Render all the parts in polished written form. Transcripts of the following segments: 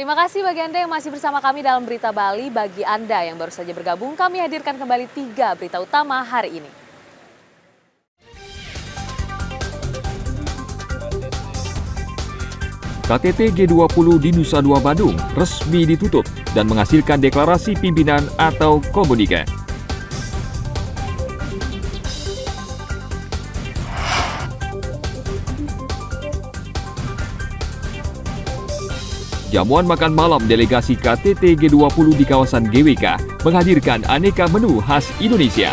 Terima kasih bagi Anda yang masih bersama kami dalam Berita Bali. Bagi Anda yang baru saja bergabung, kami hadirkan kembali 3 berita utama hari ini. KTT G20 di Nusa Dua Badung resmi ditutup dan menghasilkan deklarasi pimpinan atau komunike. Jamuan makan malam delegasi KTT G20 di kawasan GWK menghadirkan aneka menu khas Indonesia.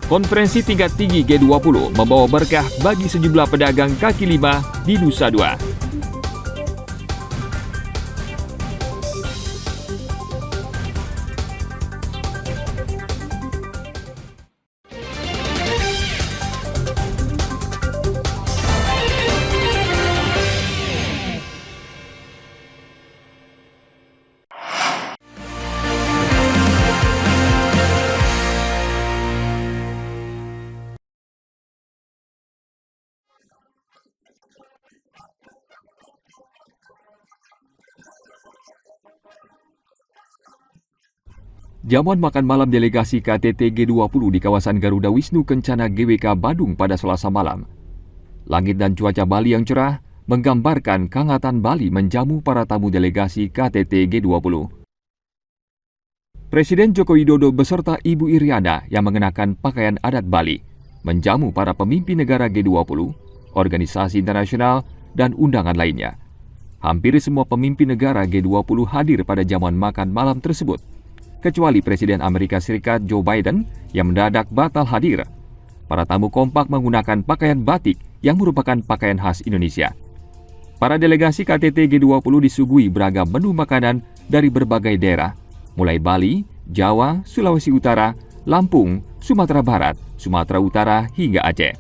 Konferensi tingkat tinggi G20 membawa berkah bagi sejumlah pedagang kaki lima di Nusa Dua. Jamuan makan malam delegasi KTT G20 di kawasan Garuda Wisnu Kencana GWK Badung pada Selasa malam. Langit dan cuaca Bali yang cerah menggambarkan kehangatan Bali menjamu para tamu delegasi KTT G20. Presiden Joko Widodo beserta Ibu Iriana yang mengenakan pakaian adat Bali menjamu para pemimpin negara G20, organisasi internasional, dan undangan lainnya. Hampir semua pemimpin negara G20 hadir pada jamuan makan malam tersebut, kecuali Presiden Amerika Serikat Joe Biden yang mendadak batal hadir. Para tamu kompak menggunakan pakaian batik yang merupakan pakaian khas Indonesia. Para delegasi KTT G20 disuguhi beragam menu makanan dari berbagai daerah, mulai Bali, Jawa, Sulawesi Utara, Lampung, Sumatera Barat, Sumatera Utara, hingga Aceh.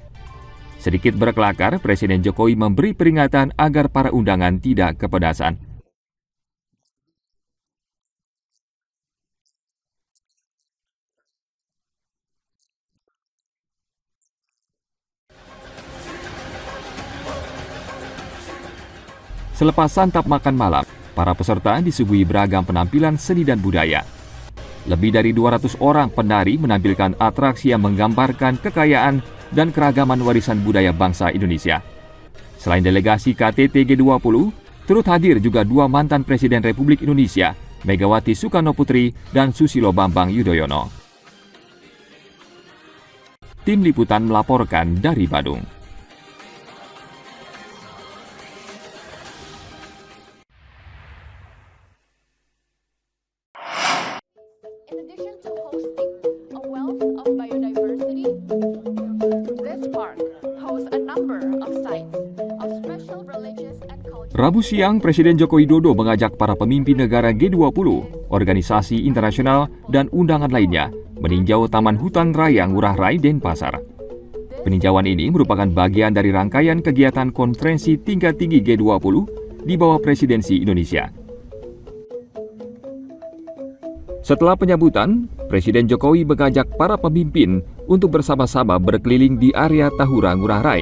Sedikit berkelakar, Presiden Jokowi memberi peringatan agar para undangan tidak kepedasan. Selepas santap makan malam, para peserta disuguhi beragam penampilan seni dan budaya. Lebih dari 200 orang penari menampilkan atraksi yang menggambarkan kekayaan dan keragaman warisan budaya bangsa Indonesia. Selain delegasi KTT G20, turut hadir juga dua mantan Presiden Republik Indonesia, Megawati Soekarnoputri dan Susilo Bambang Yudhoyono. Tim Liputan melaporkan dari Badung. In addition to hosting a wealth of biodiversity, this park hosts a number of sites of special religious and cultural. Rabu siang, Presiden Joko Widodo mengajak para pemimpin negara G20, organisasi internasional, dan undangan lainnya meninjau Taman Hutan Raya Ngurah Rai Denpasar. Peninjauan ini merupakan bagian dari rangkaian kegiatan konferensi tingkat tinggi G20 di bawah presidensi Indonesia. Setelah penyambutan, Presiden Jokowi mengajak para pemimpin untuk bersama-sama berkeliling di area Tahura Ngurah Rai.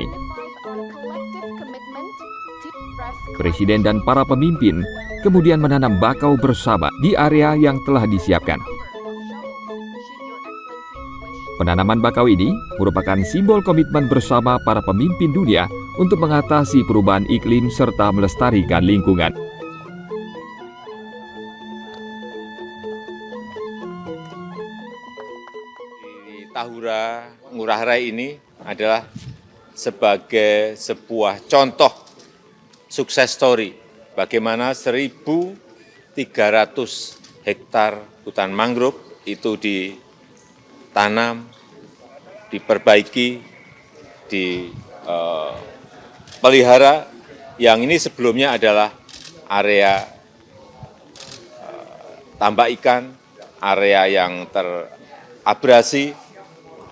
Presiden dan para pemimpin kemudian menanam bakau bersama di area yang telah disiapkan. Penanaman bakau ini merupakan simbol komitmen bersama para pemimpin dunia untuk mengatasi perubahan iklim serta melestarikan lingkungan. Tahura Ngurah Rai ini adalah sebagai sebuah contoh sukses story bagaimana 1.300 hektar hutan mangrove itu ditanam, diperbaiki, dipelihara, yang ini sebelumnya adalah area tambak ikan, area yang terabrasi,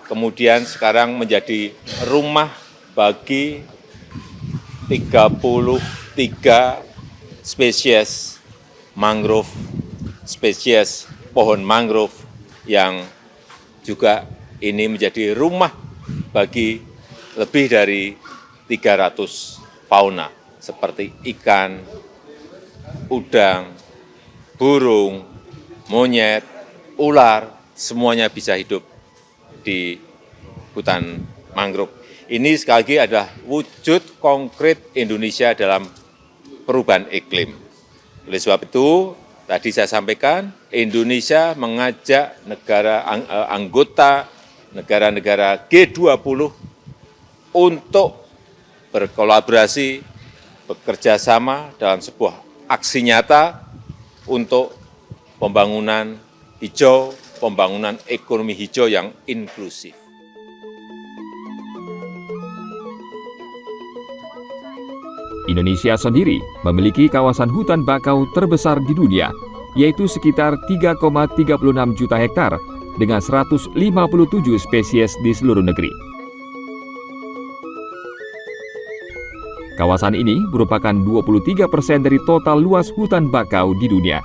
kemudian sekarang menjadi rumah bagi 33 spesies mangrove, spesies pohon mangrove yang juga ini menjadi rumah bagi lebih dari 300 fauna seperti ikan, udang, burung, monyet, ular, semuanya bisa hidup di hutan mangrove. Ini sekali lagi adalah wujud konkret Indonesia dalam perubahan iklim. Oleh sebab itu, tadi saya sampaikan, Indonesia mengajak anggota negara-negara G20 untuk berkolaborasi, bekerja sama dalam sebuah aksi nyata untuk pembangunan hijau, pembangunan ekonomi hijau yang inklusif. Indonesia sendiri memiliki kawasan hutan bakau terbesar di dunia, yaitu sekitar 3,36 juta hektar dengan 157 spesies di seluruh negeri. Kawasan ini merupakan 23% dari total luas hutan bakau di dunia.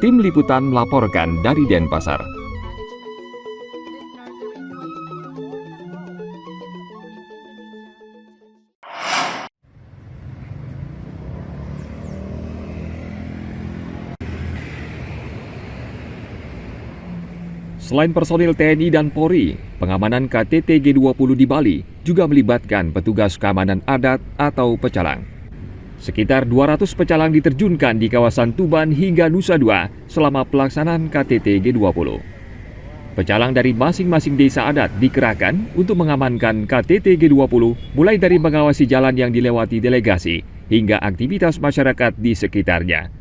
Tim Liputan melaporkan dari Denpasar. Selain personil TNI dan Polri, pengamanan KTT G20 di Bali juga melibatkan petugas keamanan adat atau pecalang. Sekitar 200 pecalang diterjunkan di kawasan Tuban hingga Nusa Dua selama pelaksanaan KTT G20. Pecalang dari masing-masing desa adat dikerahkan untuk mengamankan KTT G20 mulai dari mengawasi jalan yang dilewati delegasi hingga aktivitas masyarakat di sekitarnya.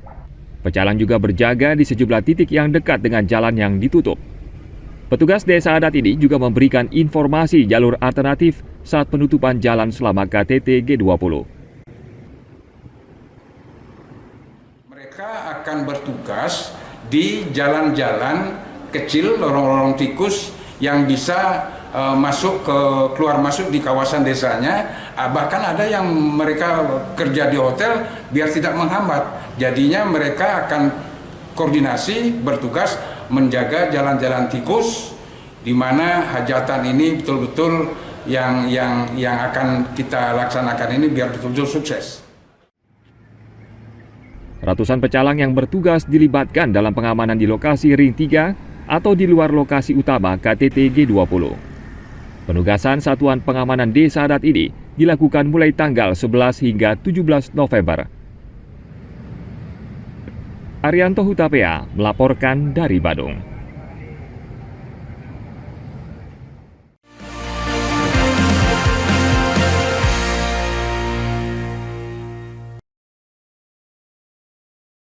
Pecalang juga berjaga di sejumlah titik yang dekat dengan jalan yang ditutup. Petugas desa adat ini juga memberikan informasi jalur alternatif saat penutupan jalan selama KTT G20. Mereka akan bertugas di jalan-jalan kecil, lorong-lorong tikus yang bisa keluar masuk di kawasan desanya. Bahkan ada yang mereka kerja di hotel biar tidak menghambat. Jadinya mereka akan koordinasi bertugas menjaga jalan-jalan tikus, di mana hajatan ini betul-betul yang akan kita laksanakan ini biar betul-betul sukses. Ratusan pecalang yang bertugas dilibatkan dalam pengamanan di lokasi Ring 3 atau di luar lokasi utama KTT G20. Penugasan Satuan Pengamanan Desa Adat ini dilakukan mulai tanggal 11 hingga 17 November. Arianto Hutapea melaporkan dari Badung.